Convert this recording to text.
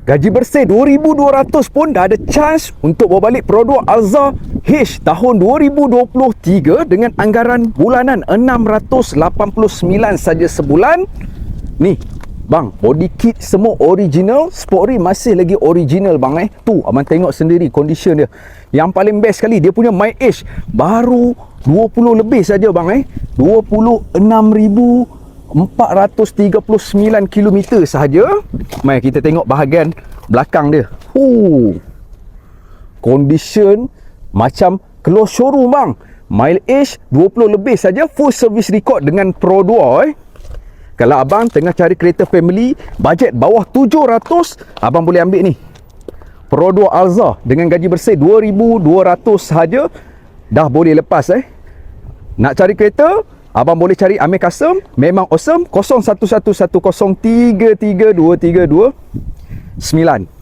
Gaji bersih 2,200 pun dah ada chance untuk bawa balik Pro 2 Alza H tahun 2023 dengan anggaran bulanan 689 saja sebulan. Ni bang, body kit semua original, sport rim masih lagi original bang. Tu abang tengok sendiri condition dia. Yang paling best sekali, dia punya my age baru 20 lebih saja bang. 26,439 km sahaja. Mari kita tengok bahagian belakang dia. Condition macam close showroom bang. Mileage 20 lebih saja, full service record dengan Pro 2. Kalau abang tengah cari kereta family, bajet bawah 700, abang boleh ambil ni Pro 2 Alza dengan gaji bersih 2,200 sahaja. Dah boleh lepas. Nak cari kereta, abang boleh cari Amir Kasim. Memang awesome. 0111033239.